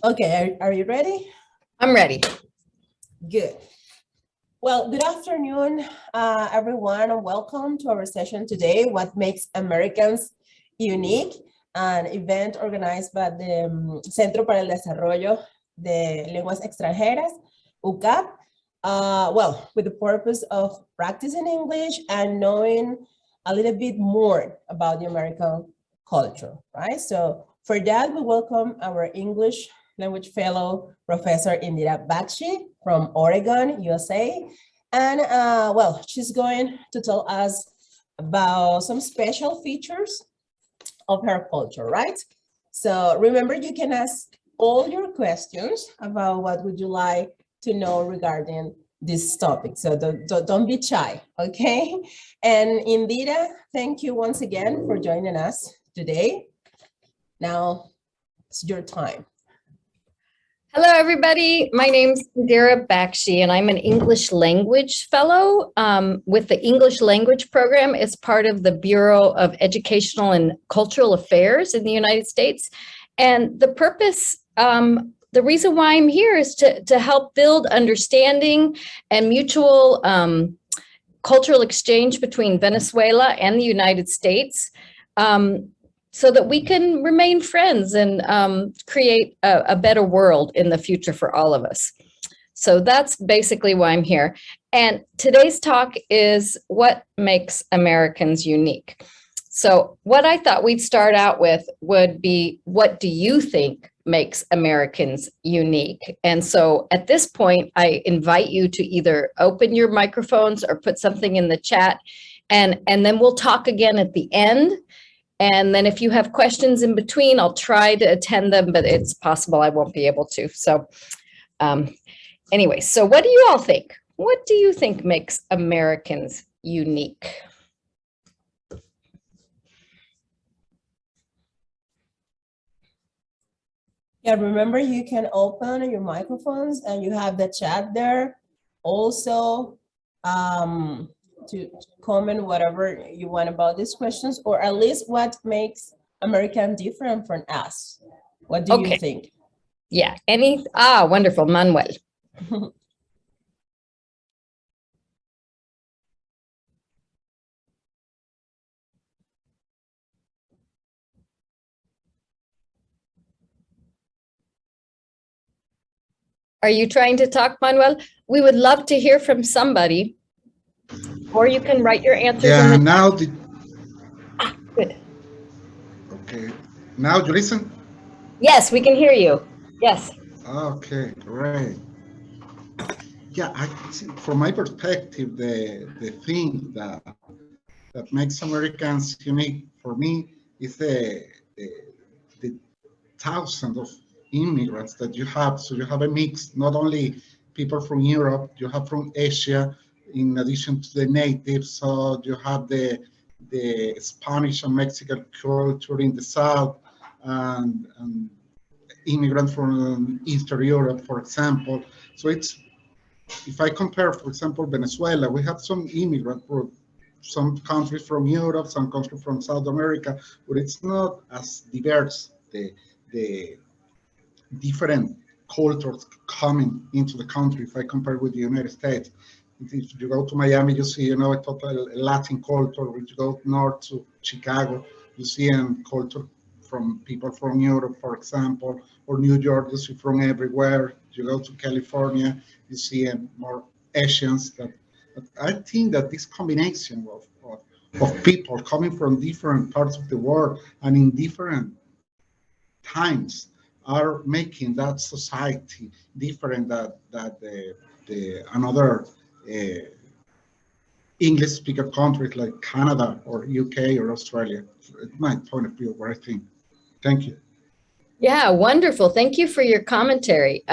Okay, are you ready? I'm ready. Good. Well, good afternoon, everyone, and welcome to our session today, What Makes Americans Unique, an event organized by the Centro para el Desarrollo de Lenguas Extranjeras, UCAP, well, with the purpose of practicing English and knowing a little bit more about the American culture, right? So for that, we welcome our English language fellow, Professor Indira Bakshi from Oregon, USA. And well, she's going to tell us about some special features of her culture, right? So remember, you can ask all your questions about what would you like to know regarding this topic. So don't be shy, okay? And Indira, thank you once again for joining us today. Now it's your time. Hello, everybody. My name's Indira Bakshi, and I'm an English language fellow with the English language program as part of the Bureau of Educational and Cultural Affairs in the United States. And the purpose, the reason why I'm here is to help build understanding and mutual cultural exchange between Venezuela and the United States. So that we can remain friends and create a better world in the future for all of us. So that's basically why I'm here. And today's talk is what makes Americans unique. So what I thought we'd start out with would be, what do you think makes Americans unique? And so at this point, I invite you to either open your microphones or put something in the chat, and then we'll talk again at the end. And then if you have questions in between, I'll try to attend them, but it's possible I won't be able to. So anyway, so what do you all think? What do you think makes Americans unique? Yeah, remember, you can open your microphones and you have the chat there. Also, to comment whatever you want about these questions, or at least what makes American different from us. What do you think? Yeah, wonderful, Manuel. Are you trying to talk, Manuel? We would love to hear from somebody. Or you can write your answers in the now good. Okay. Now you listen? Yes, we can hear you. Yes. Okay, great. Yeah, from my perspective, the thing that makes Americans unique for me is the thousands of immigrants that you have. So you have a mix, not only people from Europe, you have from Asia, in addition to the natives. So you have the Spanish and Mexican culture in the south, and immigrants from Eastern Europe, for example. So it's, if I compare, for example, Venezuela, we have some immigrants from some countries from Europe, some countries from South America, but it's not as diverse, the different cultures coming into the country if I compare with the United States. If you go to Miami, you see, a total Latin culture. If you go north to Chicago, you see a culture from people from Europe, for example, or New York, you see from everywhere. You go to California, you see more Asians. That I think that this combination of people coming from different parts of the world and in different times are making that society different that the another English speaker countries like Canada or UK or Australia. It's my point of view, what I think. Thank you. Yeah, wonderful. Thank you for your commentary.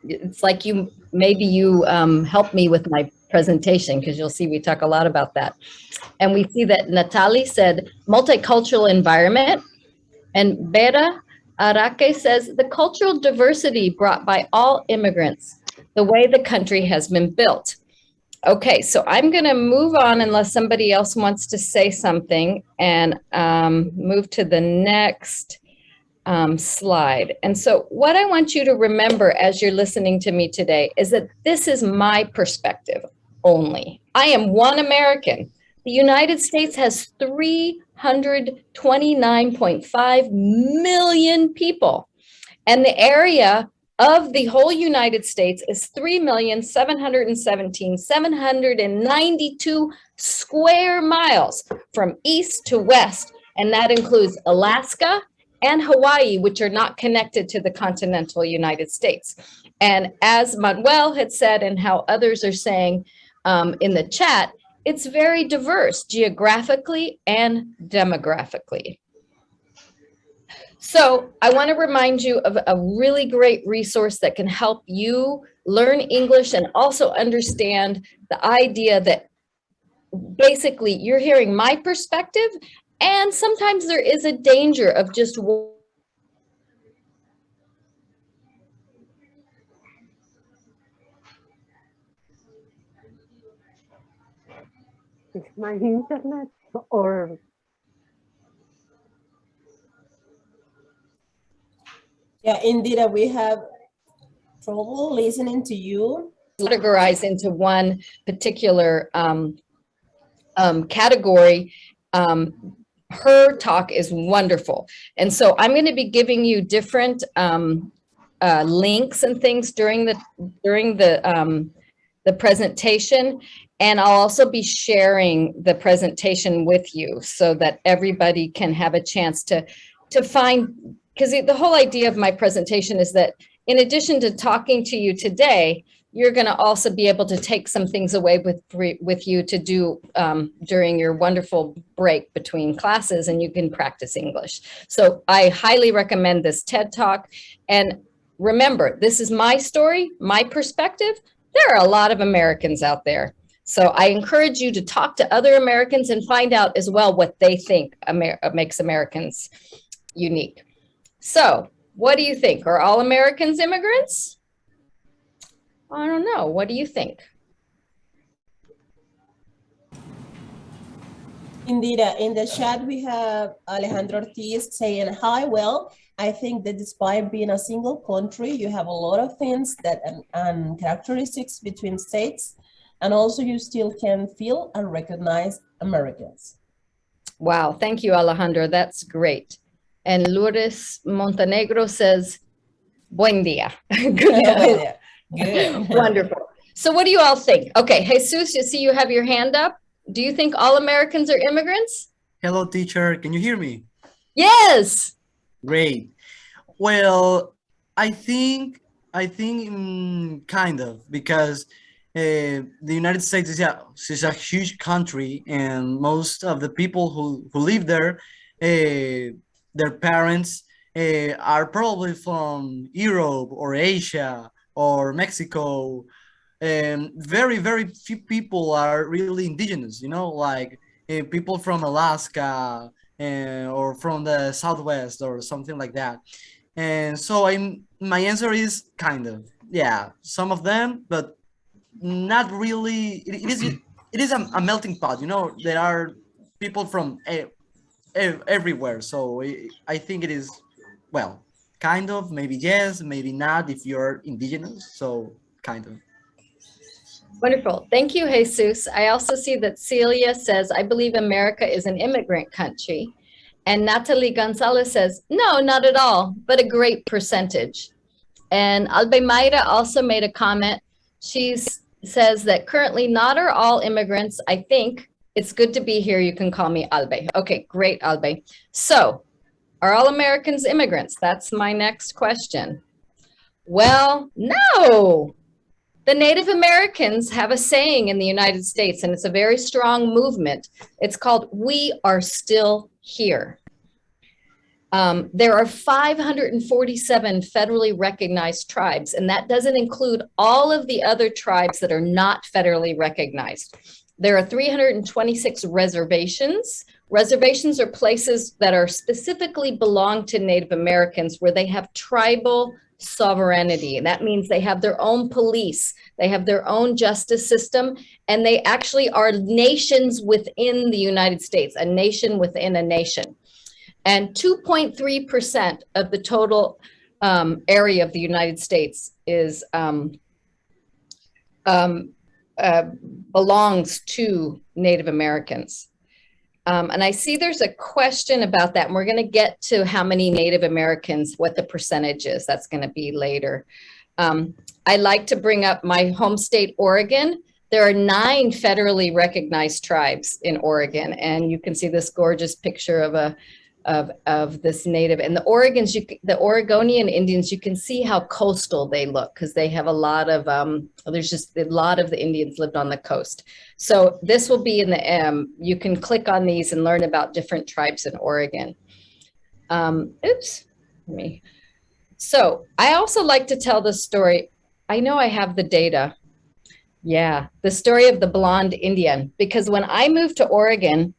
It's like maybe you helped me with my presentation, because you'll see we talk a lot about that. And we see that Natalie said multicultural environment, and Vera Araque says the cultural diversity brought by all immigrants, the way the country has been built. Okay, so I'm going to move on unless somebody else wants to say something, and move to the next slide. And so what I want you to remember as you're listening to me today is that this is my perspective only. I am one American. The United States has 329.5 million people, and the area of the whole United States is 3,717,792 square miles from east to west, and that includes Alaska and Hawaii, which are not connected to the continental United States. And as Manuel had said, and how others are saying in the chat, it's very diverse geographically and demographically. So I want to remind you of a really great resource that can help you learn English and also understand the idea that basically you're hearing my perspective, and sometimes there is a danger of just Is my internet or? Yeah, Indira, we have trouble listening to you. categorized into one particular category. Her talk is wonderful. And so I'm going to be giving you different links and things during the presentation. And I'll also be sharing the presentation with you so that everybody can have a chance to find, because the whole idea of my presentation is that in addition to talking to you today, you're going to also be able to take some things away with you to do during your wonderful break between classes, and you can practice English. So I highly recommend this TED Talk. And remember, this is my story, my perspective. There are a lot of Americans out there. So I encourage you to talk to other Americans and find out as well what they think makes Americans unique. So what do you think? Are all Americans immigrants? I don't know. What do you think? Indira, in the chat, we have Alejandro Ortiz saying, hi, well, I think that despite being a single country, you have a lot of things that and characteristics between states, and also you still can feel and recognize Americans. Wow, thank you, Alejandro. That's great. And Lourdes Montenegro says, buen día. Good. Yeah, good. Wonderful. So what do you all think? Okay, Jesus, you see you have your hand up. Do you think all Americans are immigrants? Hello, teacher. Can you hear me? Yes. Great. Well, I think kind of, because the United States is a huge country, and most of the people who live there, their parents are probably from Europe or Asia or Mexico. Very, very few people are really indigenous, you know, like people from Alaska or from the Southwest or something like that. And so my answer is kind of, yeah, some of them, but not really. It is a melting pot, you know. There are people from everywhere. So I think it is, well, kind of, maybe yes, maybe not if you're indigenous. So kind of. Wonderful. Thank you, Jesus. I also see that Celia says, I believe America is an immigrant country. And Natalie Gonzalez says, no, not at all, but a great percentage. And Albe Mayra also made a comment. She says that currently not are all immigrants. I think it's good to be here. You can call me Albe. Okay, great, Albe. So are all Americans immigrants? That's my next question. Well, no. The Native Americans have a saying in the United States, and it's a very strong movement. It's called, we are still here. There are 547 federally recognized tribes, and that doesn't include all of the other tribes that are not federally recognized. There are 326 reservations. Reservations are places that are specifically belong to Native Americans where they have tribal sovereignty. That means they have their own police, they have their own justice system, and they actually are nations within the United States, a nation within a nation. And 2.3% of the total area of the United States is belongs to Native Americans. And I see there's a question about that, and we're going to get to how many Native Americans, what the percentage is. That's going to be later. I like to bring up my home state, Oregon. There are 9 federally recognized tribes in Oregon, and you can see this gorgeous picture of this native. And the Oregonian Indians, you can see how coastal they look because they have a lot of there's just a lot of the Indians lived on the coast. So this will be in the you can click on these and learn about different tribes in Oregon. So I also like to tell the story. I know I have the data. Yeah, the story of the blonde Indian, because when I moved to Oregon,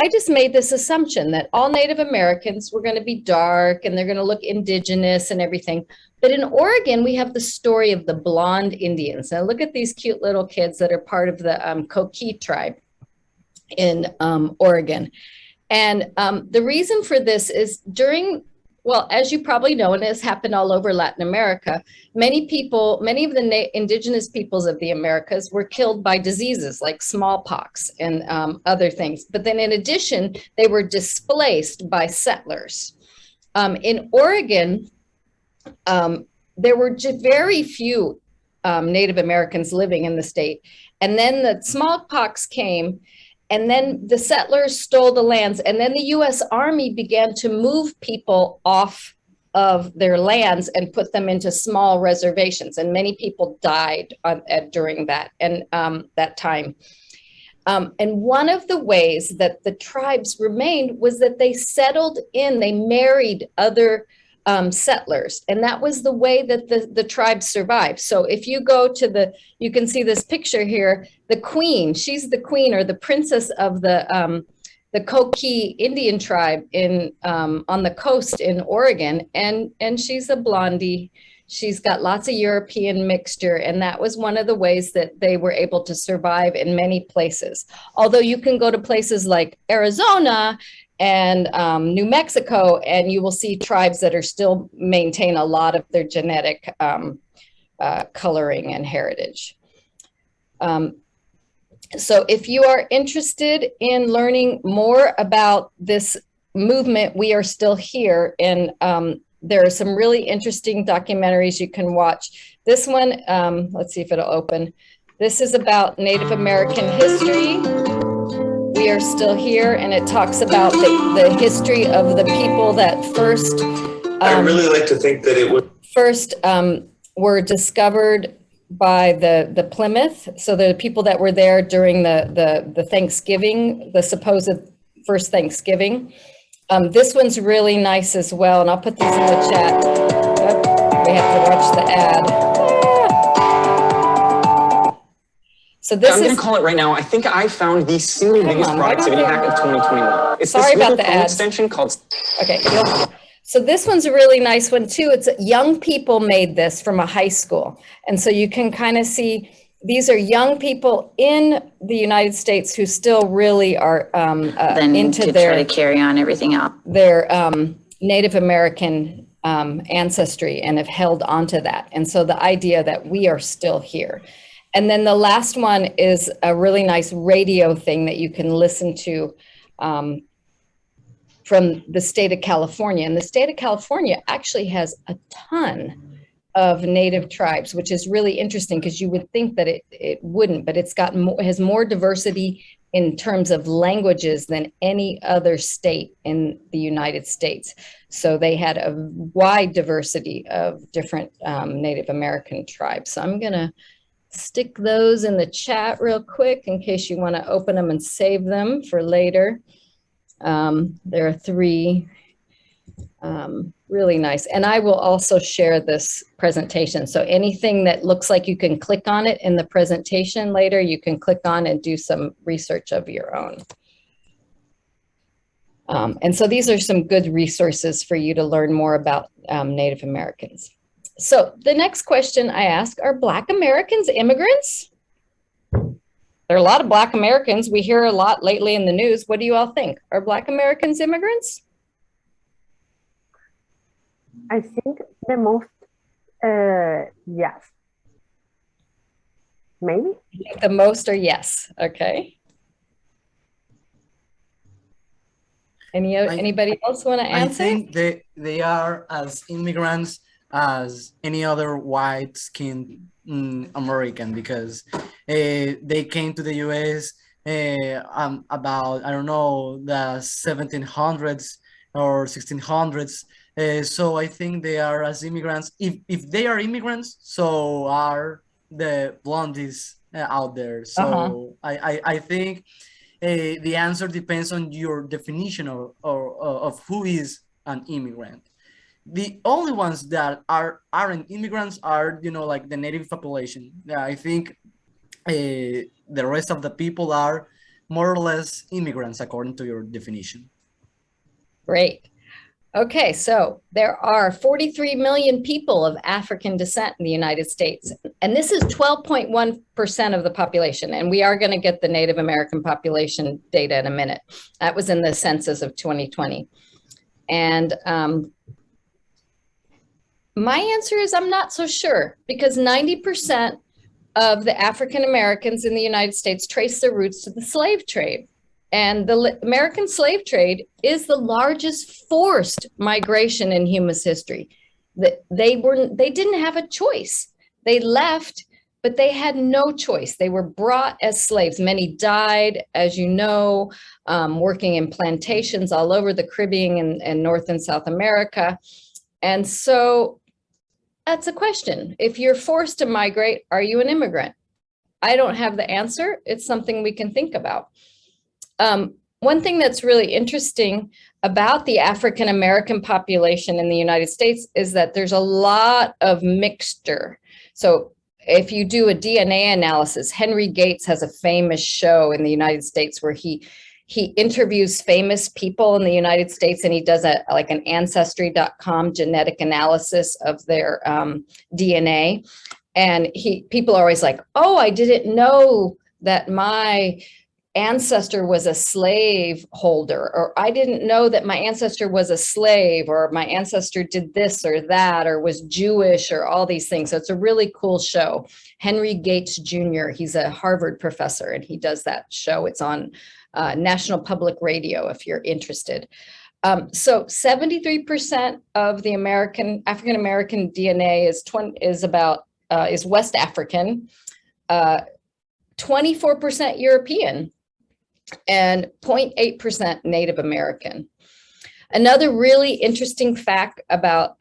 I just made this assumption that all Native Americans were going to be dark and they're going to look indigenous and everything. But in Oregon, we have the story of the blonde Indians. Now look at these cute little kids that are part of the Coqui tribe in Oregon. And the reason for this is well, as you probably know, and it has happened all over Latin America, many of the indigenous peoples of the Americas were killed by diseases like smallpox and other things. But then in addition, they were displaced by settlers. In Oregon, there were very few Native Americans living in the state. And then the smallpox came, and then the settlers stole the lands, and then the U.S. Army began to move people off of their lands and put them into small reservations, and many people died during that time. And one of the ways that the tribes remained was that they settled in, they married other settlers, and that was the way that the tribe survived. So if you go to you can see this picture here, the queen, she's the queen or the princess of the Coqui Indian tribe on the coast in Oregon, and she's a blondie. She's got lots of European mixture, and that was one of the ways that they were able to survive in many places. Although you can go to places like Arizona and New Mexico, and you will see tribes that are still maintain a lot of their genetic coloring and heritage. So if you are interested in learning more about this movement, we are still here, and there are some really interesting documentaries you can watch. This one, let's see if it'll open. This is about Native American history. We are still here, and it talks about the history of the people that first I really like to think that it would first were discovered by the Plymouth. So the people that were there during the Thanksgiving, the supposed first Thanksgiving. This one's really nice as well, and I'll put these in the chat. Oh, we have to watch the ad. So this I'm going to call it right now. I think I found the single biggest productivity hack of 2021. It's Sorry this about Google the Chrome ads. extension called. Okay. So this one's a really nice one too. It's young people made this from a high school. And so you can kind of see these are young people in the United States who still really are into their try to carry on everything else. Their Native American ancestry and have held onto that. And so the idea that we are still here. And then the last one is a really nice radio thing that you can listen to from the state of California. And the state of California actually has a ton of native tribes, which is really interesting because you would think that it wouldn't, but it's got has more diversity in terms of languages than any other state in the United States. So they had a wide diversity of different Native American tribes. So I'm gonna stick those in the chat real quick in case you want to open them and save them for later. There are 3 really nice, and I will also share this presentation. So anything that looks like you can click on it in the presentation later, you can click on and do some research of your own. And so these are some good resources for you to learn more about Native Americans. So the next question I ask, are Black Americans immigrants? There are a lot of Black Americans. We hear a lot lately in the news. What do you all think? Are Black Americans immigrants? I think the most, yes. Maybe? The most or yes, okay. Anybody else want to I answer? think they are as immigrants as any other white-skinned American, because they came to the U.S. About, I don't know, the 1700s or 1600s. So I think they are as immigrants. If they are immigrants, so are the blondies out there. So I think the answer depends on your definition of who is an immigrant. The only ones that aren't immigrants are, like the native population. Yeah, I think the rest of the people are more or less immigrants according to your definition. Great. Okay, so there are 43 million people of African descent in the United States, and this is 12.1% of the population. And we are going to get the Native American population data in a minute. That was in the census of 2020. And my answer is I'm not so sure, because 90% of the African Americans in the United States trace their roots to the slave trade. And the American slave trade is the largest forced migration in human history. They didn't have a choice. They left, but they had no choice. They were brought as slaves. Many died, as you know, working in plantations all over the Caribbean and North and South America. And so that's a question. If you're forced to migrate, are you an immigrant? I don't have the answer. It's something we can think about. One thing that's really interesting about the African American population in the United States is that there's a lot of mixture. So if you do a DNA analysis, Henry Gates has a famous show in the United States where he interviews famous people in the United States, and he does like an ancestry.com genetic analysis of their DNA. And people are always like, oh, I didn't know that my ancestor was a slave holder, or I didn't know that my ancestor was a slave, or my ancestor did this or that, or was Jewish, or all these things. So it's a really cool show. Henry Gates Jr., he's a Harvard professor, and he does that show. It's on National Public Radio if you're interested. So 73% of the African American DNA is West African, 24% European, and 0.8% Native American. Another really interesting fact about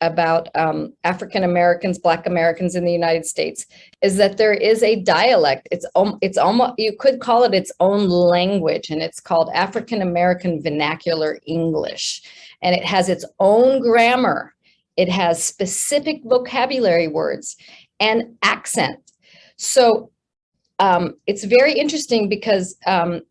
African Americans, Black Americans in the United States is that there is a dialect. It's almost, you could call it its own language, and it's called African American Vernacular English. And it has its own grammar. It has specific vocabulary words and accent. So it's very interesting because many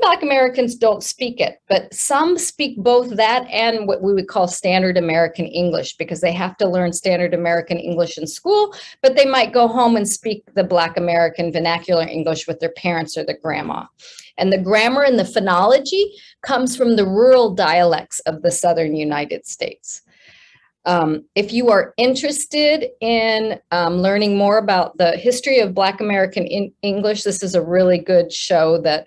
Black Americans don't speak it, but some speak both that and what we would call standard American English, because they have to learn standard American English in school, but they might go home and speak the Black American vernacular English with their parents or their grandma. And the grammar and the phonology comes from the rural dialects of the Southern United States. If you are interested in learning more about the history of Black American English, this is a really good show that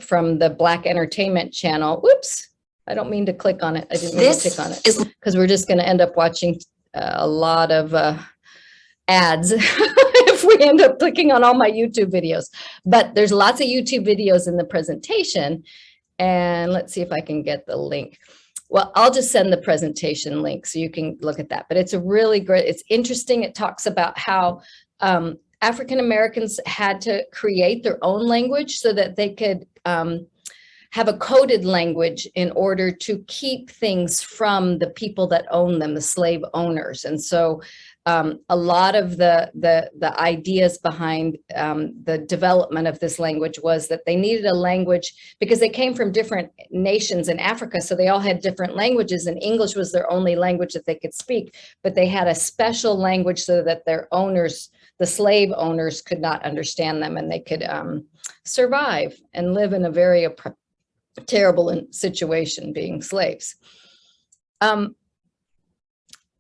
from the Black Entertainment Channel. Whoops, I don't mean to click on it. I didn't mean to click on it because we're just going to end up watching a lot of ads if we end up clicking on all my YouTube videos. But there's lots of YouTube videos in the presentation. And let's see if I can get the link. Well, I'll just send the presentation link so you can look at that. But it's a really great, it's interesting. It talks about how African Americans had to create their own language so that they could have a coded language in order to keep things from the people that own them, the slave owners. And so a lot of the ideas behind the development of this language was that they needed a language because they came from different nations in Africa. So they all had different languages, and English was their only language that they could speak, but they had a special language so that their owners, the slave owners, could not understand them, and they could survive and live in a very terrible situation being slaves.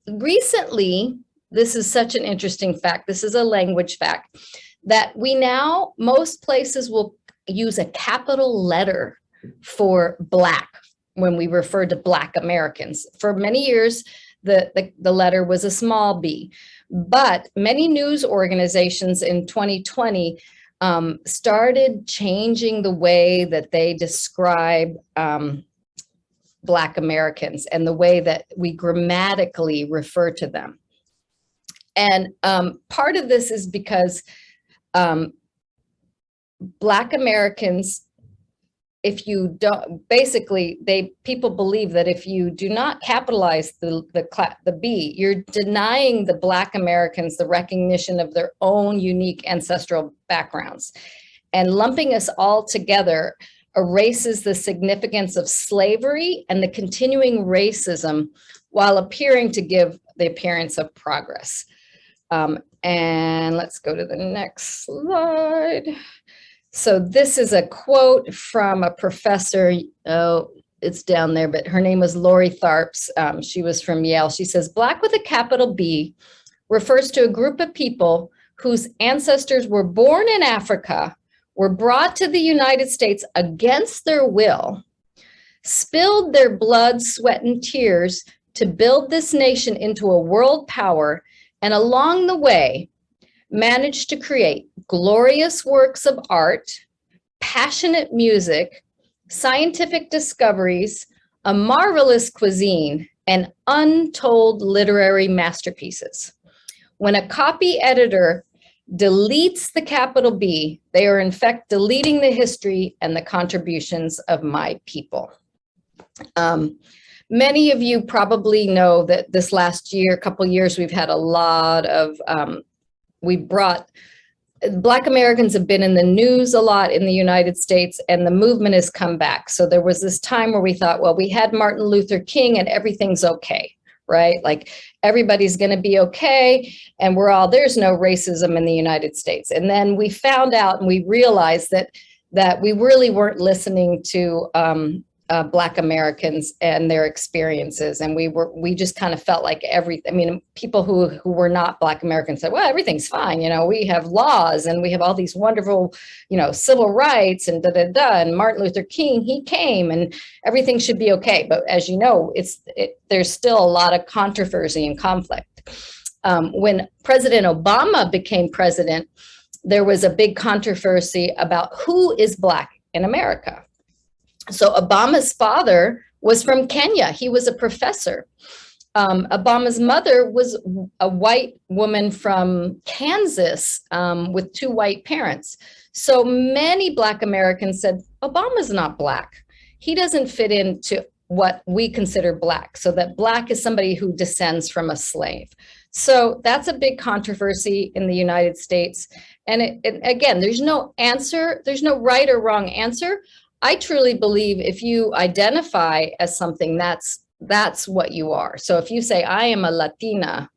Recently, this is such an interesting fact. This is a language fact that we now, most places will use a capital letter for Black when we refer to Black Americans. For many years, the letter was a small b, but many news organizations in 2020 started changing the way that they describe Black Americans and the way that we grammatically refer to them. And part of this is because Black Americans, if you don't, basically, people believe that if you do not capitalize the B, you're denying the Black Americans the recognition of their own unique ancestral backgrounds. And lumping us all together erases the significance of slavery and the continuing racism while appearing to give the appearance of progress. And let's go to the next slide. So this is a quote from a professor, oh, it's down there, but her name was Lori Tharps. She was from Yale. She says, Black with a capital B refers to a group of people whose ancestors were born in Africa, were brought to the United States against their will, spilled their blood, sweat, and tears to build this nation into a world power, and along the way, managed to create glorious works of art, passionate music, scientific discoveries, a marvelous cuisine, and untold literary masterpieces. When a copy editor deletes the capital B, they are in fact deleting the history and the contributions of my people. Many of you probably know that this last year, couple years, we've had a lot of, Black Americans have been in the news a lot in the United States, and the movement has come back. So there was this time where we thought, well, we had Martin Luther King and everything's okay, right? Like everybody's going to be okay. And there's no racism in the United States. And then we found out and we realized that we really weren't listening to Black Americans and their experiences. And we just kind of felt like people who were not Black Americans said, well, everything's fine. You know, we have laws and we have all these wonderful, civil rights and and Martin Luther King, he came and everything should be okay. But as you know, there's still a lot of controversy and conflict. When President Obama became president, there was a big controversy about who is Black in America. So Obama's father was from Kenya. He was a professor. Obama's mother was a white woman from Kansas with two white parents. So many Black Americans said, Obama's not Black. He doesn't fit into what we consider Black. So that Black is somebody who descends from a slave. So that's a big controversy in the United States. And again, there's no answer. There's no right or wrong answer. I truly believe if you identify as something, that's what you are. So if you say, I am a Latina,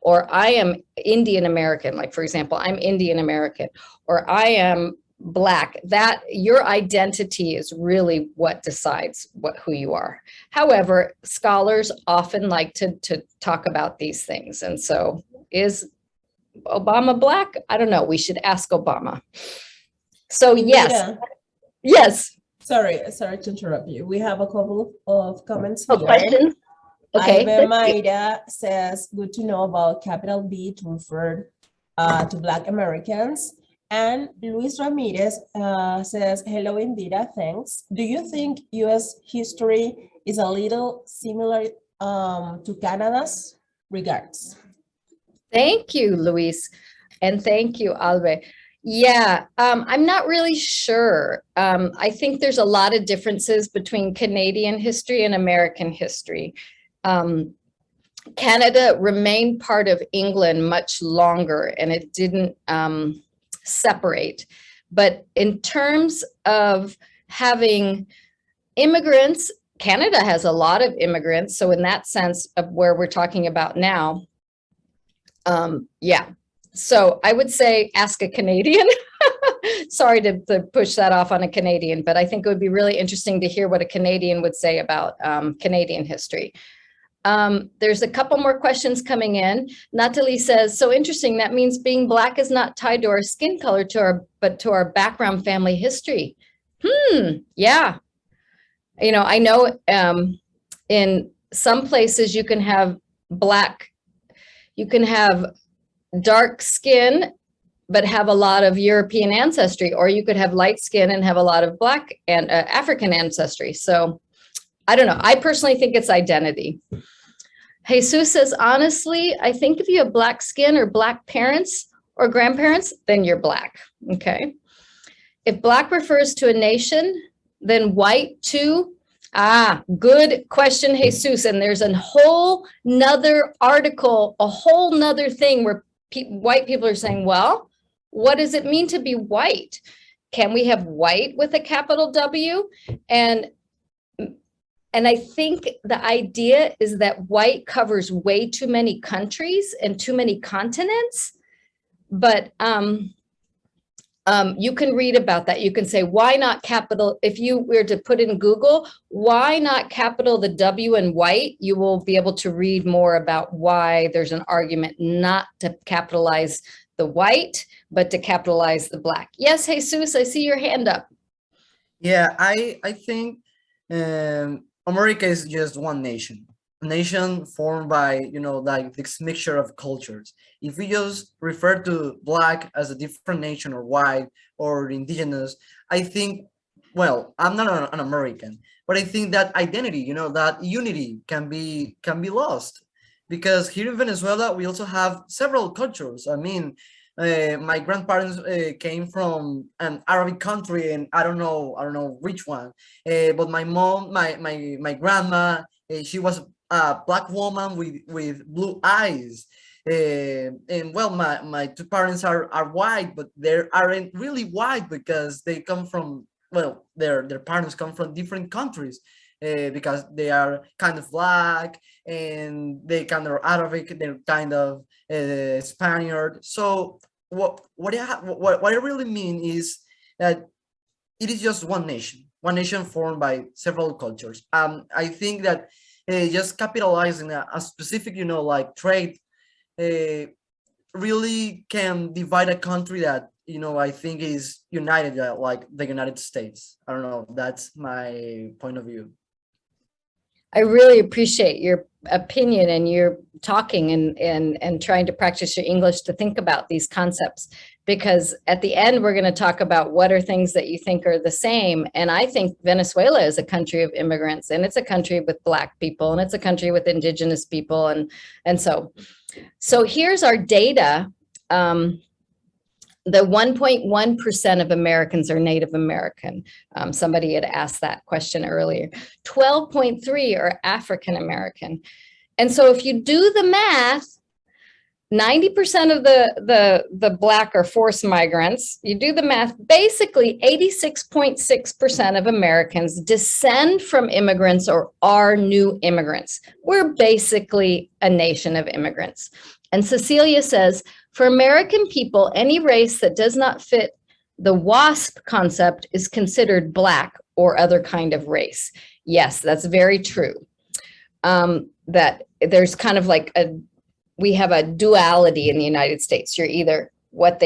or I am Indian American, like for example, I'm Indian American, or I am Black, that your identity is really what decides who you are. However, scholars often like to talk about these things. And so is Obama Black? I don't know. We should ask Obama. So yes. Yeah. Yes. Sorry to interrupt you. We have a couple of comments here. Questions? Okay. Ivan Maida says, good to know about capital B to refer to Black Americans. And Luis Ramirez says, hello, Indira, thanks. Do you think US history is a little similar to Canada's? Regards. Thank you, Luis. And thank you, Alve. Yeah, I'm not really sure. I think there's a lot of differences between Canadian history and American history. Canada remained part of England much longer and it didn't separate. But in terms of having immigrants, Canada has a lot of immigrants. So in that sense of where we're talking about now, yeah. So I would say ask a Canadian. Sorry to push that off on a Canadian, but I think it would be really interesting to hear what a Canadian would say about Canadian history. There's a couple more questions coming in. Natalie says, so interesting. That means being Black is not tied to our skin color, but to our background, family history. Yeah. You know, I know in some places you can have dark skin, but have a lot of European ancestry, or you could have light skin and have a lot of Black and African ancestry. So I don't know. I personally think it's identity. Jesus says, honestly, I think if you have Black skin or Black parents or grandparents, then you're Black. Okay. If Black refers to a nation, then white too. Good question, Jesus. And there's a whole nother article, a whole nother thing where white people are saying, well, what does it mean to be white? Can we have white with a capital W? And I think the idea is that white covers way too many countries and too many continents. But you can read about that. You can say, why not capital? If you were to put in Google, why not capital the W in white? You will be able to read more about why there's an argument not to capitalize the white, but to capitalize the Black. Yes, Jesus, I see your hand up. Yeah, I think America is just one nation, a nation formed by, you know, like this mixture of cultures. If we just refer to Black as a different nation or white or indigenous, I think, well, I'm not an American, but I think that identity, you know, that unity can be lost, because here in Venezuela we also have several cultures. I mean, my grandparents came from an Arabic country, and I don't know which one, but my mom, my grandma, she was a Black woman with blue eyes. And well, my two parents are white, but they aren't really white because they come from, well, their parents come from different countries, because they are kind of Black and they kind of Arabic, they're kind of Spaniard. So what I really mean is that it is just one nation formed by several cultures. I think that just capitalizing a specific, you know, like trait really can divide a country that, you know, I think is united, like the United States. I don't know. That's my point of view. I really appreciate your opinion and your talking and trying to practice your English to think about these concepts, because at the end, we're going to talk about what are things that you think are the same. And I think Venezuela is a country of immigrants, and it's a country with Black people, and it's a country with indigenous people. And so here's our data. The 1.1% of Americans are Native American. Somebody had asked that question earlier. 12.3 are African American. And so if you do the math, 90% of the Black are forced migrants. You do the math, basically 86.6% of Americans descend from immigrants or are new immigrants. We're basically a nation of immigrants. And Cecilia says, for American people, any race that does not fit the WASP concept is considered Black or other kind of race. Yes, that's very true. That there's kind of like we have a duality in the United States. You're either what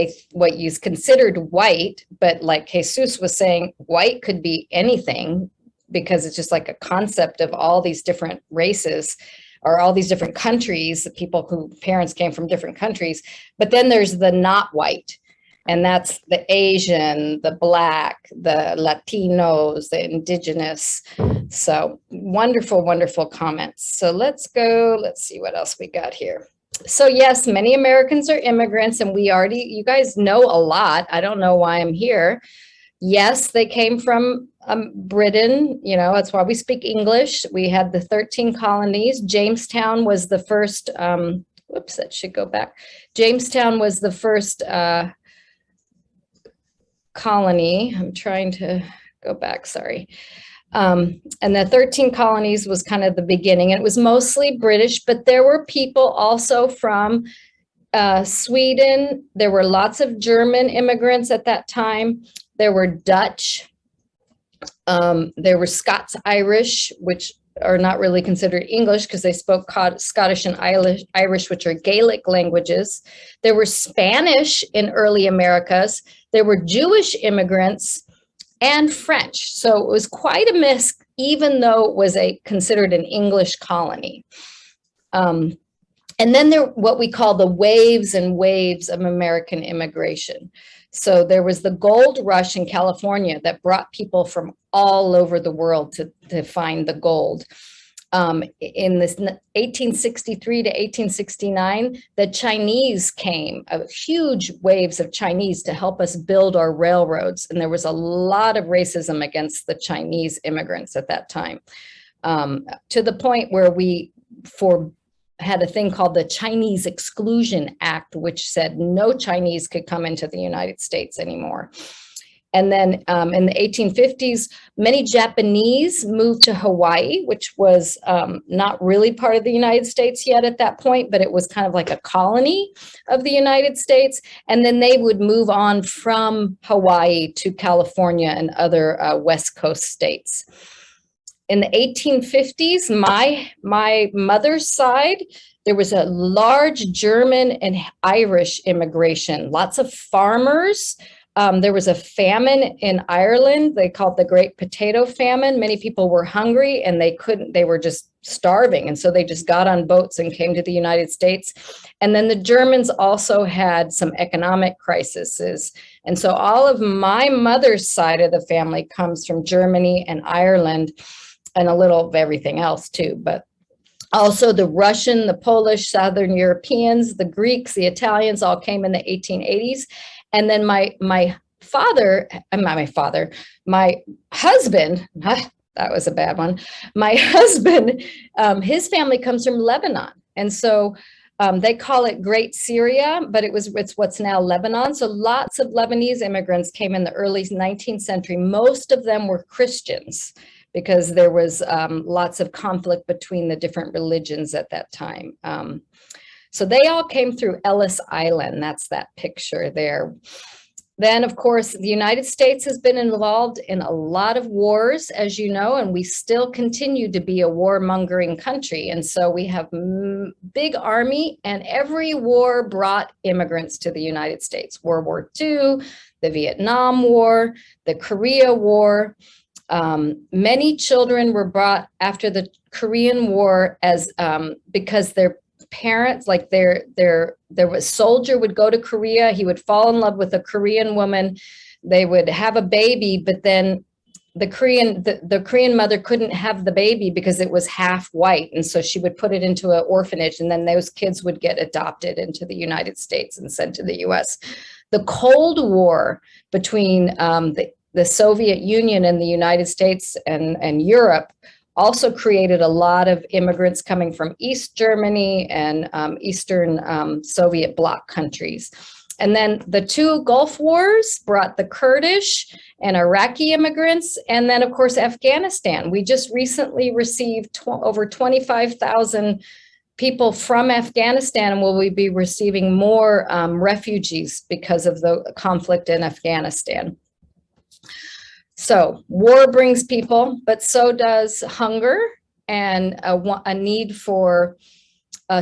you considered white, but like Jesus was saying, white could be anything, because it's just like a concept of all these different races or all these different countries, people who parents came from different countries. But then there's the not white, and that's the Asian, the Black, the Latinos, the indigenous. So wonderful, wonderful comments. So let's see what else we got here. So yes, many Americans are immigrants, and you guys know a lot. I don't know why I'm here. Yes, they came from Britain, you know, that's why we speak English. We had the 13 colonies. Jamestown was the first, whoops, that should go back. Jamestown was the first colony. I'm trying to go back, sorry. And the 13 colonies was kind of the beginning. And it was mostly British, but there were people also from Sweden. There were lots of German immigrants at that time. There were Dutch. There were Scots-Irish, which are not really considered English because they spoke Scottish and Irish, which are Gaelic languages. There were Spanish in early Americas. There were Jewish immigrants and French. So it was quite a mix, even though it was considered an English colony. And then there, what we call the waves and waves of American immigration. So there was the gold rush in California that brought people from all over the world to find the gold. In this 1863 to 1869, the Chinese came, huge waves of Chinese to help us build our railroads. And there was a lot of racism against the Chinese immigrants at that time, to the point where we had a thing called the Chinese Exclusion Act, which said no Chinese could come into the United States anymore. And then in the 1850s, many Japanese moved to Hawaii, which was not really part of the United States yet at that point, but it was kind of like a colony of the United States. And then they would move on from Hawaii to California and other West Coast states. In the 1850s, my mother's side, there was a large German and Irish immigration, lots of farmers. There was a famine in Ireland. They called the Great Potato Famine. Many people were hungry and they were just starving. And so they just got on boats and came to the United States. And then the Germans also had some economic crises. And so all of my mother's side of the family comes from Germany and Ireland, and a little of everything else too, but also the Russian, the Polish, Southern Europeans, the Greeks, the Italians all came in the 1880s. And then my husband, that was a bad one. My husband, his family comes from Lebanon. And so they call it Great Syria, but it's what's now Lebanon. So lots of Lebanese immigrants came in the early 19th century. Most of them were Christians, because there was lots of conflict between the different religions at that time. So they all came through Ellis Island. That's that picture there. Then, of course, the United States has been involved in a lot of wars, as you know, and we still continue to be a warmongering country. And so we have big army, and every war brought immigrants to the United States. World War II, the Vietnam War, the Korea War. Many children were brought after the Korean War as because their parents, like there was a soldier would go to Korea, he would fall in love with a Korean woman, they would have a baby, but then the Korean mother couldn't have the baby because it was half white, and so she would put it into an orphanage, and then those kids would get adopted into the United States and sent to the US. The Cold War between the Soviet Union and the United States and Europe also created a lot of immigrants coming from East Germany and Eastern Soviet bloc countries. And then the two Gulf Wars brought the Kurdish and Iraqi immigrants. And then, of course, Afghanistan. We just recently received over 25,000 people from Afghanistan, and will we be receiving more refugees because of the conflict in Afghanistan. So war brings people, but so does hunger and a need for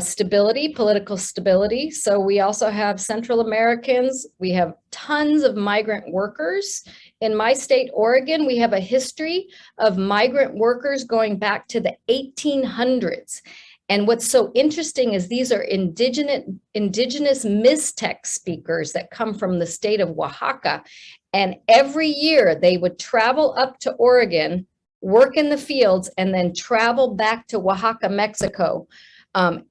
stability, political stability. So we also have Central Americans. We have tons of migrant workers. In my state, Oregon, we have a history of migrant workers going back to the 1800s. And what's so interesting is these are indigenous Mixtec speakers that come from the state of Oaxaca. And every year they would travel up to Oregon, work in the fields, and then travel back to Oaxaca, Mexico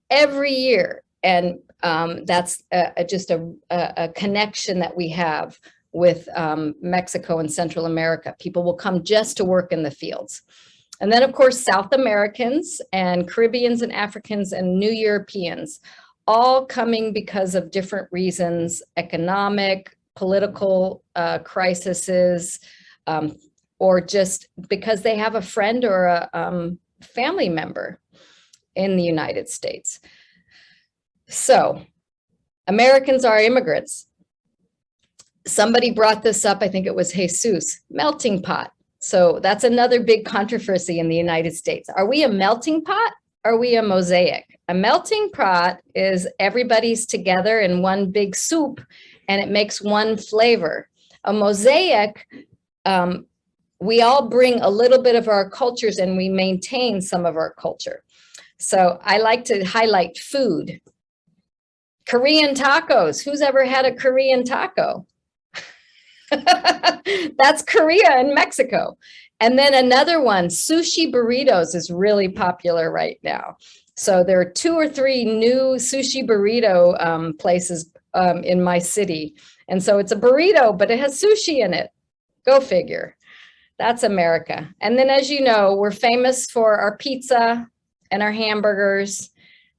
every year. And that's just a connection that we have with Mexico and Central America. People will come just to work in the fields. And then, of course, South Americans and Caribbeans and Africans and New Europeans, all coming because of different reasons, economic, political crises, or just because they have a friend or a family member in the United States. So Americans are immigrants. Somebody brought this up, I think it was Jesus, melting pot. So that's another big controversy in the United States. Are we a melting pot? Are we a mosaic? A melting pot is everybody's together in one big soup and it makes one flavor. A mosaic, we all bring a little bit of our cultures and we maintain some of our culture. So I like to highlight food. Korean tacos. Who's ever had a Korean taco? That's Korea and Mexico. And then another one, sushi burritos is really popular right now. So there are 2 or 3 new sushi burrito places in my city. And so it's a burrito, but it has sushi in it. Go figure. That's America. And then, as you know, we're famous for our pizza and our hamburgers.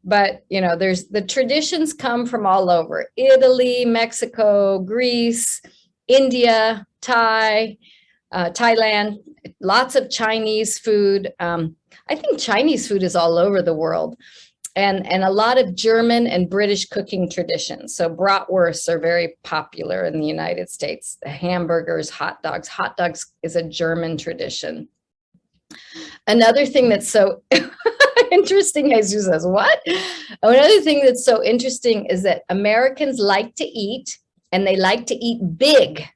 But, you know, the traditions come from all over. Italy, Mexico, Greece, India, Thailand, lots of Chinese food. I think Chinese food is all over the world. And a lot of German and British cooking traditions. So bratwursts are very popular in the United States. The hamburgers, hot dogs. Hot dogs is a German tradition. Another thing that's so interesting, Jesus says, what? Another thing that's so interesting is that Americans like to eat, and they like to eat big.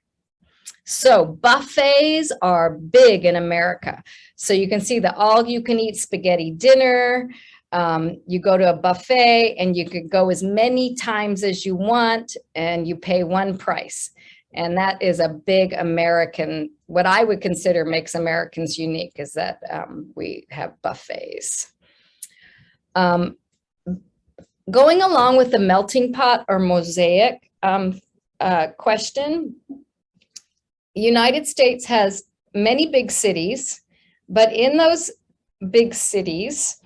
So buffets are big in America. So you can see the all-you-can-eat spaghetti dinner. You go to a buffet and you could go as many times as you want and you pay one price. And that is a big American, what I would consider makes Americans unique is that we have buffets. Going along with the melting pot or mosaic question, the United States has many big cities, but in those big cities,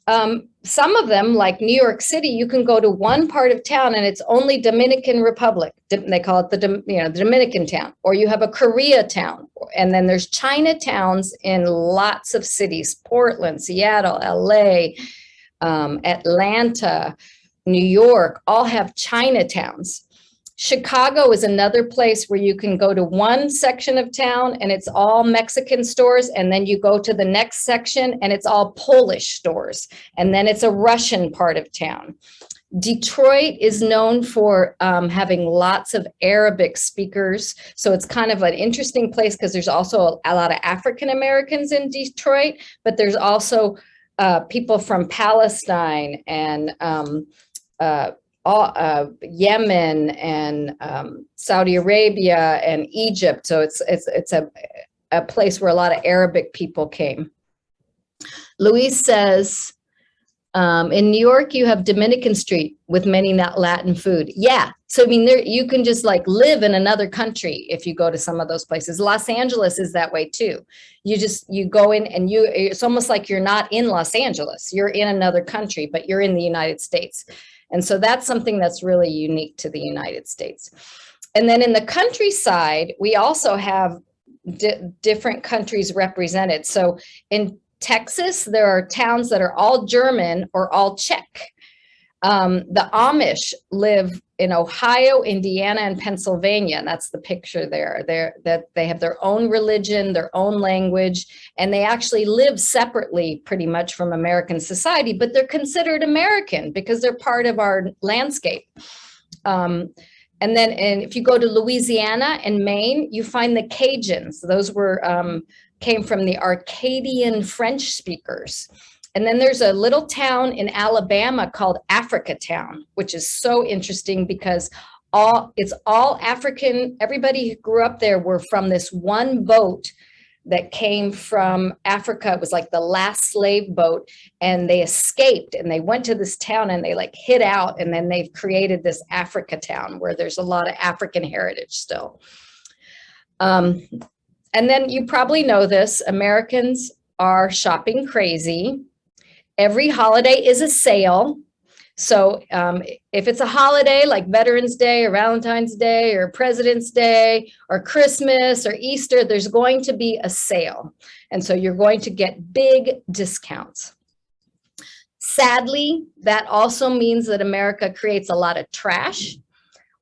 some of them, like New York City, you can go to one part of town and it's only Dominican Republic. They call it the Dominican town, or you have a Korea town. And then there's Chinatowns in lots of cities, Portland, Seattle, LA, Atlanta, New York, all have Chinatowns. Chicago is another place where you can go to one section of town and it's all Mexican stores. And then you go to the next section and it's all Polish stores. And then it's a Russian part of town. Detroit is known for having lots of Arabic speakers. So it's kind of an interesting place because there's also a lot of African Americans in Detroit, but there's also people from Palestine and Yemen and Saudi Arabia and Egypt. So it's a place where a lot of Arabic people came. Luis says, in New York, you have Dominican Street with many Latin food. Yeah. So, I mean, you can just like live in another country if you go to some of those places. Los Angeles is that way too. You go in and it's almost like you're not in Los Angeles. You're in another country, but you're in the United States. And so that's something that's really unique to the United States. And then in the countryside, we also have different countries represented. So in Texas, there are towns that are all German or all Czech. The Amish live in Ohio, Indiana, and Pennsylvania. And that's the picture there. They have their own religion, their own language, and they actually live separately pretty much from American society, but they're considered American because they're part of our landscape. And if you go to Louisiana and Maine, you find the Cajuns. Those came from the Acadian French speakers. And then there's a little town in Alabama called Africatown, which is so interesting because it's all African. Everybody who grew up there were from this one boat that came from Africa. It was like the last slave boat, and they escaped and they went to this town and they like hid out. And then they've created this Africatown where there's a lot of African heritage still. And then you probably know this, Americans are shopping crazy. Every holiday is a sale. So if it's a holiday like Veterans Day or Valentine's Day or President's Day or Christmas or Easter, there's going to be a sale. And so you're going to get big discounts. Sadly, that also means that America creates a lot of trash.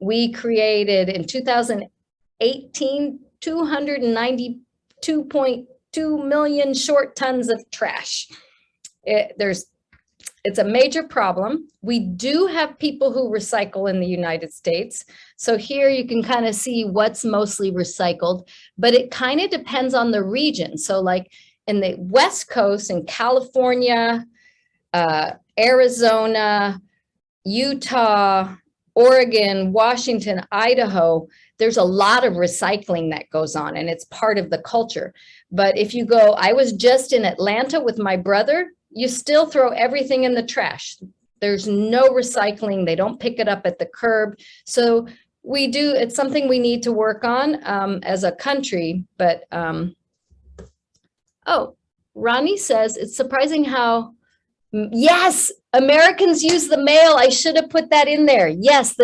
We created in 2018, 292 2 million short tons of trash. It's a major problem. We do have people who recycle in the United States. So here you can kind of see what's mostly recycled, but it kind of depends on the region. So like in the West Coast, in California, Arizona, Utah, Oregon, Washington, Idaho, there's a lot of recycling that goes on, and it's part of the culture. But if you go, I was just in Atlanta with my brother, you still throw everything in the trash. There's no recycling. They don't pick it up at the curb. So we do, it's something we need to work on as a country. But, oh, Ronnie says, it's surprising how, yes, Americans use the mail. I should have put that in there. Yes.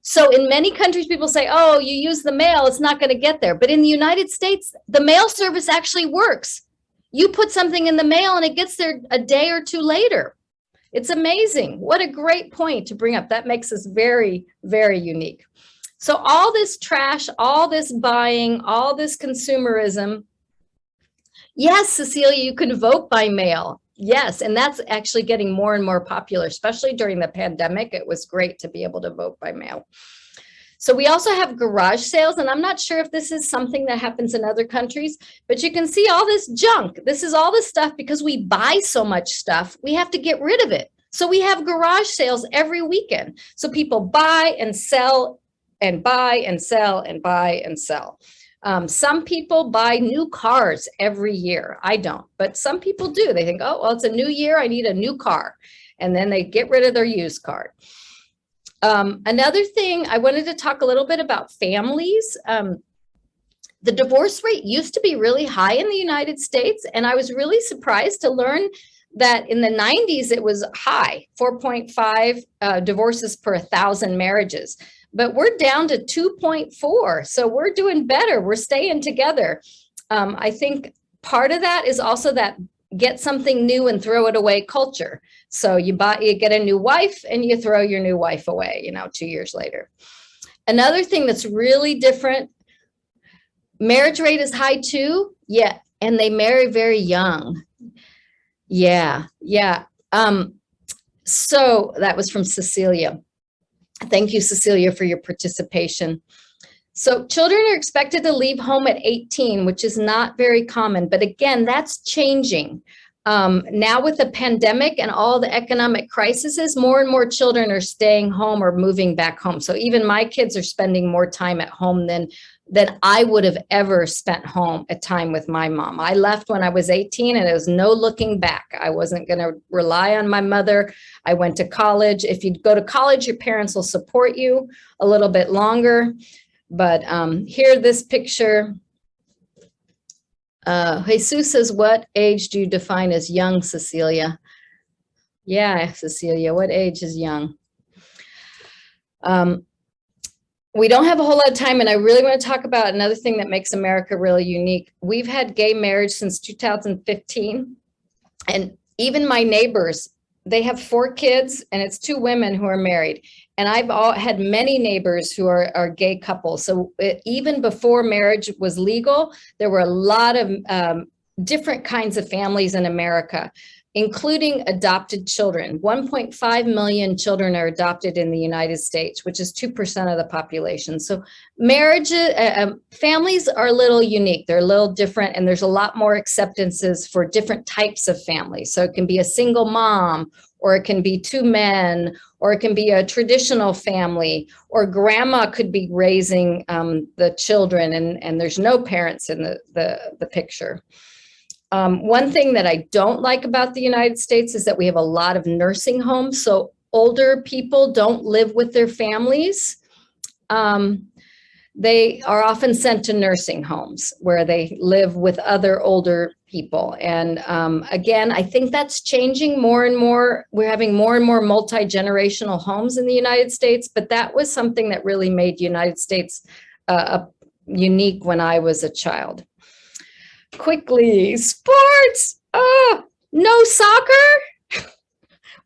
So in many countries, people say, oh, you use the mail, it's not going to get there. But in the United States, the mail service actually works. You put something in the mail and it gets there a day or two later. It's amazing. What a great point to bring up. That makes us very, very unique. So all this trash, all this buying, all this consumerism. Yes, Cecilia, you can vote by mail. Yes, and that's actually getting more and more popular, especially during the pandemic. It was great to be able to vote by mail. So we also have garage sales, and I'm not sure if this is something that happens in other countries, but you can see all this junk. This is all the stuff because we buy so much stuff, we have to get rid of it. So we have garage sales every weekend. So people buy and sell and buy and sell and buy and sell. Some people buy new cars every year. I don't, but some people do. They think, oh, well, it's a new year, I need a new car. And then they get rid of their used car. Another thing, I wanted to talk a little bit about families. The divorce rate used to be really high in the United States, and I was really surprised to learn that in the 90s it was high, 4.5 divorces per 1,000 marriages. But we're down to 2.4, so we're doing better. We're staying together. I think part of that is also that get something new and throw it away culture. So you get a new wife and you throw your new wife away, 2 years later. Another thing that's really different, marriage rate is high too. Yeah, and they marry very young. Yeah. So that was from Cecilia. Thank you, Cecilia, for your participation. So children are expected to leave home at 18, which is not very common. But again, that's changing. Now with the pandemic and all the economic crises, more and more children are staying home or moving back home. So even my kids are spending more time at home than I would have ever spent home a time with my mom. I left when I was 18 and it was no looking back. I wasn't going to rely on my mother. I went to college. If you go to college, your parents will support you a little bit longer. But here, this picture, Jesus says, what age do you define as young, Cecilia? Yeah, Cecilia, what age is young? We don't have a whole lot of time, and I really want to talk about another thing that makes America really unique. We've had gay marriage since 2015, and even my neighbors, they have 4 kids, and it's 2 women who are married. And I've had many neighbors who are gay couples. So even before marriage was legal, there were a lot of different kinds of families in America, including adopted children. 1.5 million children are adopted in the United States, which is 2% of the population. So families are a little unique. They're a little different, and there's a lot more acceptances for different types of families. So it can be a single mom, or it can be 2 men, or it can be a traditional family, or grandma could be raising the children, and there's no parents in the picture. One thing that I don't like about the United States is that we have a lot of nursing homes. So older people don't live with their families. They are often sent to nursing homes where they live with other older people. And again, I think that's changing more and more. We're having more and more multi-generational homes in the United States, but that was something that really made the United States unique when I was a child. Quickly, sports. Oh, no soccer.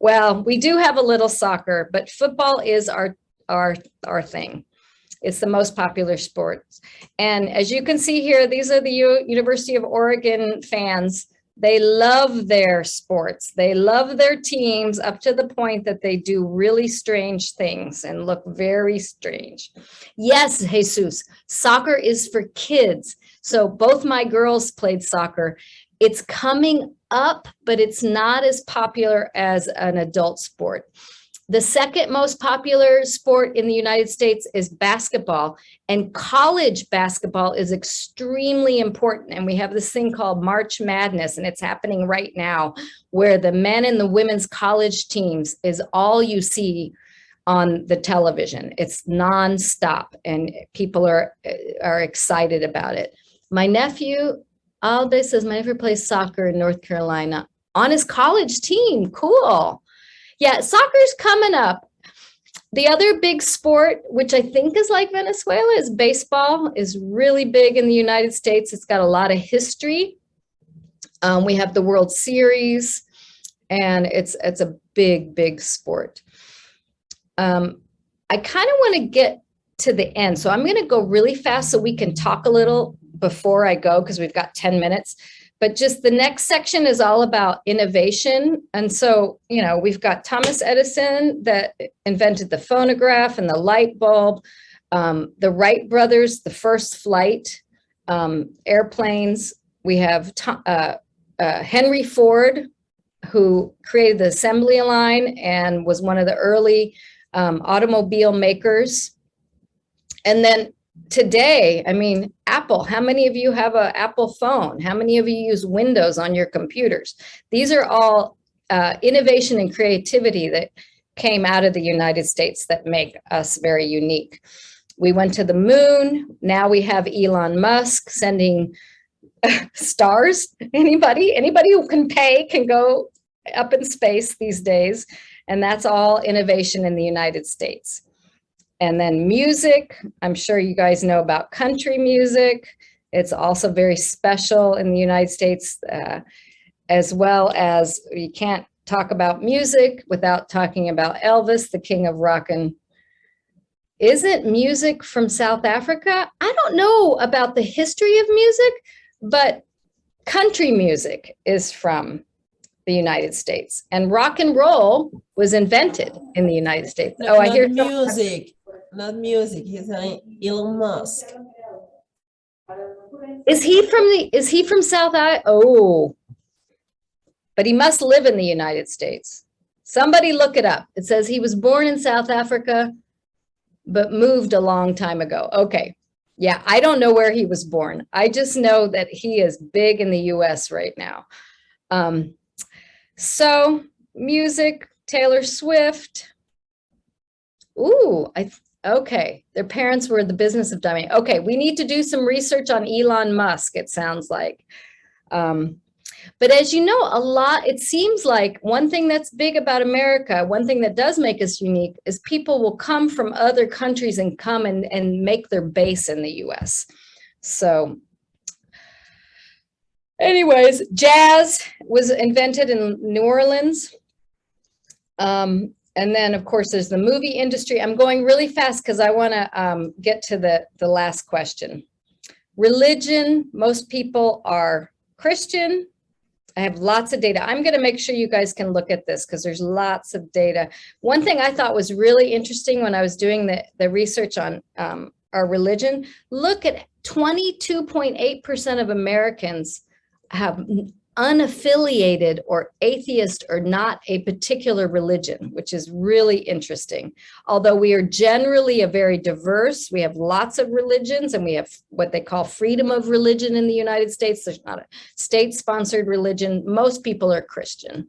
Well, we do have a little soccer, but football is our thing. It's the most popular sport. And as you can see here, these are the University of Oregon fans. They love their sports. They love their teams up to the point that they do really strange things and look very strange. Yes, Jesus, soccer is for kids. So both my girls played soccer. It's coming up, but it's not as popular as an adult sport. The second most popular sport in the United States is basketball, and college basketball is extremely important. And we have this thing called March Madness, and it's happening right now, where the men and the women's college teams is all you see on the television. It's nonstop, and people are excited about it. My nephew, Alde says, my nephew plays soccer in North Carolina on his college team. Cool. Yeah, soccer's coming up. The other big sport, which I think is like Venezuela, is baseball. Is really big in the United States. It's got a lot of history. We have the World Series, and it's a big, big sport. I kind of want to get to the end, so I'm going to go really fast so we can talk a little before I go, because we've got 10 minutes. But just the next section is all about innovation. And so, you know, we've got Thomas Edison that invented the phonograph and the light bulb, the Wright brothers, the first flight, airplanes. We have Henry Ford, who created the assembly line and was one of the early automobile makers. And then today, I mean, Apple, how many of you have an Apple phone? How many of you use Windows on your computers? These are all innovation and creativity that came out of the United States that make us very unique. We went to the moon. Now we have Elon Musk sending stars. Anybody who can pay can go up in space these days. And that's all innovation in the United States. And then music, I'm sure you guys know about country music. It's also very special in the United States, as well as you can't talk about music without talking about Elvis, the king of rock. And isn't music from South Africa? I don't know about the history of music, but country music is from the United States. And rock and roll was invented in the United States. No, I hear music. Not music. He's an Elon Musk. Is he from South Africa? Oh, but he must live in the United States. Somebody look it up. It says he was born in South Africa, but moved a long time ago. Okay. Yeah, I don't know where he was born. I just know that he is big in the US right now. So music, Taylor Swift. Ooh, okay. Their parents were in the business of dummy. Okay, we need to do some research on Elon Musk, it sounds like. But as you know, it seems like one thing that's big about America, one thing that does make us unique is people will come from other countries and come and make their base in the US. So anyways, jazz was invented in New Orleans. And then, of course, there's the movie industry. I'm going really fast because I want to get to the last question. Religion, most people are Christian. I have lots of data. I'm going to make sure you guys can look at this because there's lots of data. One thing I thought was really interesting when I was doing the research on our religion, look at 22.8% of Americans have unaffiliated or atheist or not a particular religion, which is really interesting. Although we are generally a very diverse, we have lots of religions and we have what they call freedom of religion in the United States. There's not a state-sponsored religion. Most people are Christian.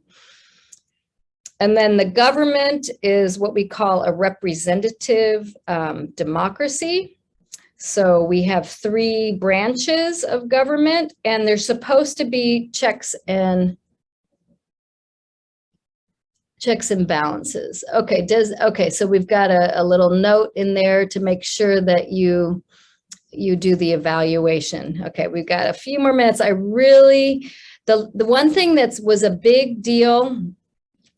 And then the government is what we call a representative democracy. So we have 3 branches of government, and there's supposed to be checks and balances. Okay, so we've got a little note in there to make sure that you do the evaluation. Okay, we've got a few more minutes. The one thing that was a big deal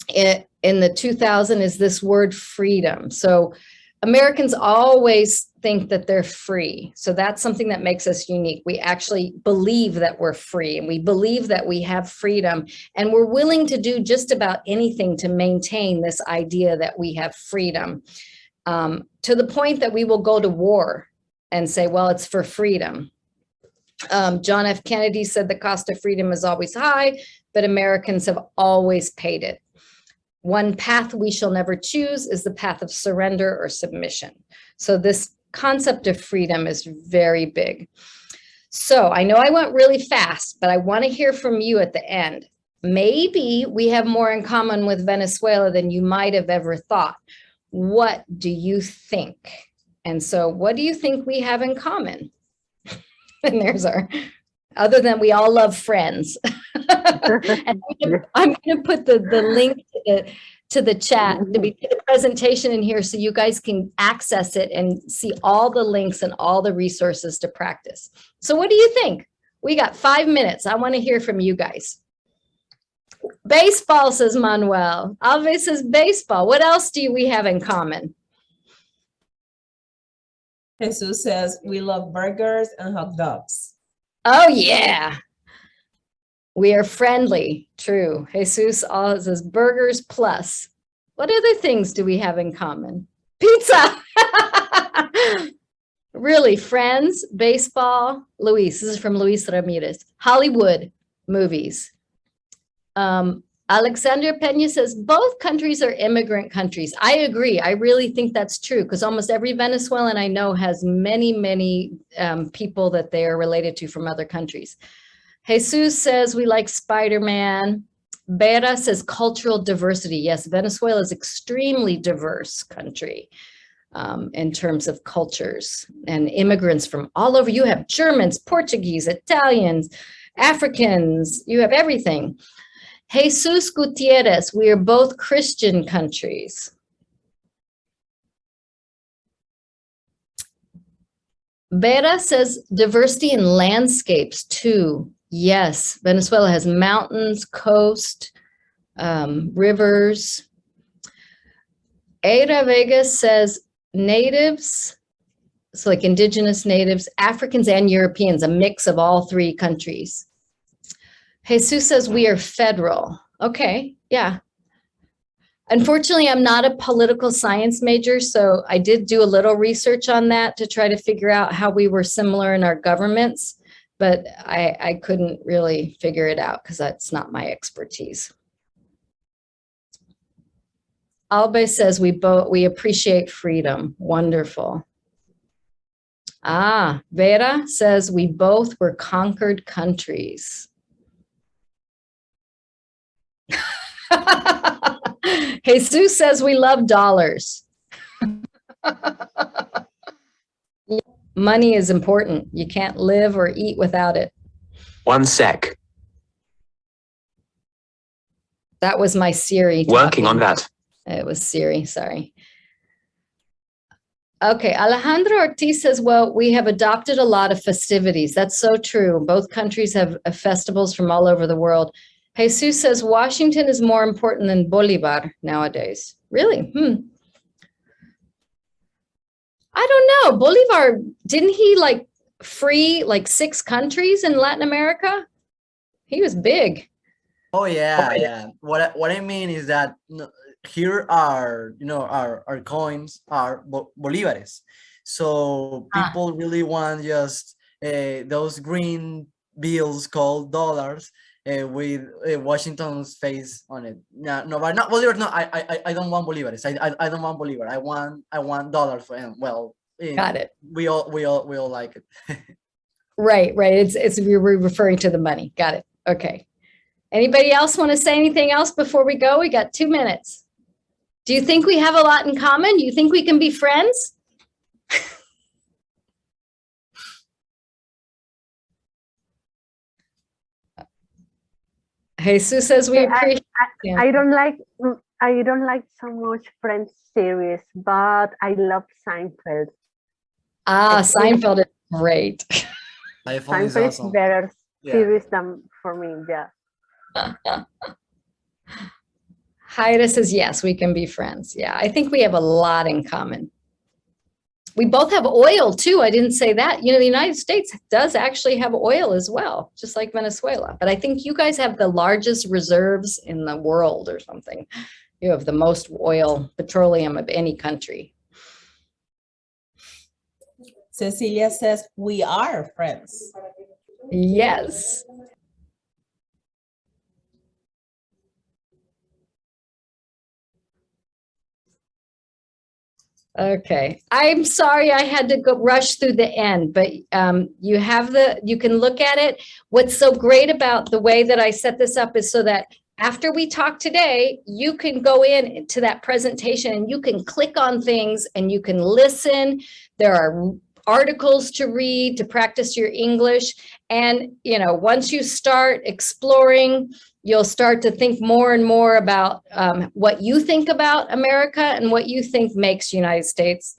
in the 2000s is this word freedom. So Americans always think that they're free. So that's something that makes us unique. We actually believe that we're free, and we believe that we have freedom, and we're willing to do just about anything to maintain this idea that we have freedom, to the point that we will go to war and say, well, it's for freedom. John F. Kennedy said the cost of freedom is always high, but Americans have always paid it. One path we shall never choose is the path of surrender or submission. So this concept of freedom is very big. So I know I went really fast, but I want to hear from you at the end. Maybe we have more in common with Venezuela than you might have ever thought. What do you think? And so what do you think we have in common? And there's our, other than we all love Friends. And I'm going to put the link to the chat, to the presentation in here, so you guys can access it and see all the links and all the resources to practice. So what do you think? We got 5 minutes. I want to hear from you guys. Baseball, says Manuel. Alves says baseball. What else do we have in common? Jesus says we love burgers and hot dogs. Oh, yeah. We are friendly. True. Jesus all says burgers plus. What other things do we have in common? Pizza. Really, Friends, baseball. Luis, this is from Luis Ramirez. Hollywood movies. Alexander Pena says both countries are immigrant countries. I agree. I really think that's true, because almost every Venezuelan I know has many people that they are related to from other countries. Jesus says we like Spider-Man. Vera says cultural diversity. Yes, Venezuela is extremely diverse country in terms of cultures and immigrants from all over. You have Germans, Portuguese, Italians, Africans, you have everything. Jesus Gutierrez, we are both Christian countries. Vera says diversity in landscapes too. Yes, Venezuela has mountains, coast, rivers. Ada Vegas says natives, so like indigenous natives, Africans and Europeans, a mix of all three countries. Jesus says we are federal. Okay, yeah. Unfortunately, I'm not a political science major, so I did do a little research on that to try to figure out how we were similar in our governments, but I couldn't really figure it out because that's not my expertise. Albe says we appreciate freedom. Wonderful. Ah, Vera says we both were conquered countries. Jesus says we love dollars. Money is important. You can't live or eat without it. 1 sec. That was my Siri. Working on that. It was Siri, sorry. Okay, Alejandro Ortiz says, well, we have adopted a lot of festivities. That's so true. Both countries have festivals from all over the world. Jesus says Washington is more important than Bolivar nowadays. Really? I don't know. Bolivar, didn't he like free like 6 countries in Latin America? He was big. Oh yeah, yeah. What I mean is that here are, you know, our coins are bolívares. So people really want just those green bills called dollars with Washington's face on it. No, but not Bolivar. No, I don't want bolívares. I don't want Bolivar. I want dollars for him. Well, got it. We all like it. Right. It's we're referring to the money. Got it. Okay. Anybody else want to say anything else before we go? We got 2 minutes. Do you think we have a lot in common? Do you think we can be friends? Jesus says we appreciate. I don't like so much Friends series, but I love Seinfeld. Seinfeld is great. Seinfeld is awesome. Better series than for me. Yeah. Haida says yes, we can be friends. Yeah, I think we have a lot in common. We both have oil too. I didn't say that. You know, the United States does actually have oil as well, just like Venezuela. But I think you guys have the largest reserves in the world or something. You have the most oil, petroleum of any country. Cecilia says, we are friends. Yes. Okay, I'm sorry I had to go rush through the end, but you can look at it. What's so great about the way that I set this up is so that after we talk today, you can go in to that presentation and you can click on things and you can listen. There are articles to read to practice your English. And, you know, once you start exploring, you'll start to think more and more about what you think about America and what you think makes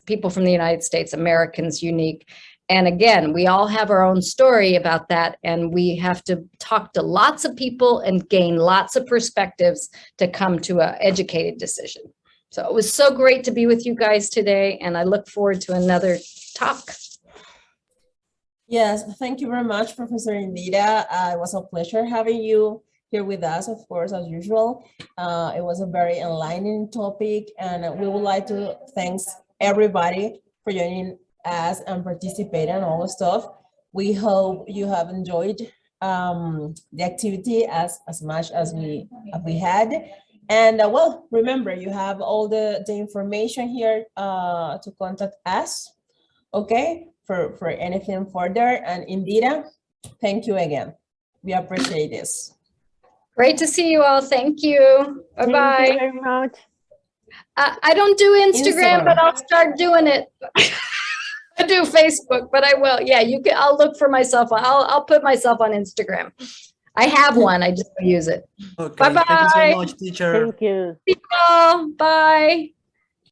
people from the United States, Americans unique. And again, we all have our own story about that, and we have to talk to lots of people and gain lots of perspectives to come to an educated decision. So it was so great to be with you guys today, and I look forward to another talk. Yes, thank you very much, Professor Indira. It was a pleasure having you here with us, of course, as usual. It was a very enlightening topic, and we would like to thank everybody for joining us and participating and all the stuff. We hope you have enjoyed the activity as much as we had. And well, remember, you have all the information here to contact us, okay, for anything further. And Indira, thank you again. We appreciate this. Great to see you all. Thank you. Bye-bye. Thank you very much. I don't do Instagram, but I'll start doing it. I do Facebook, but I will. Yeah, you can. I'll look for myself. I'll put myself on Instagram. I have one. I just don't use it. Okay. Bye-bye. Thank you so much, teacher. Thank you. See you all. Bye.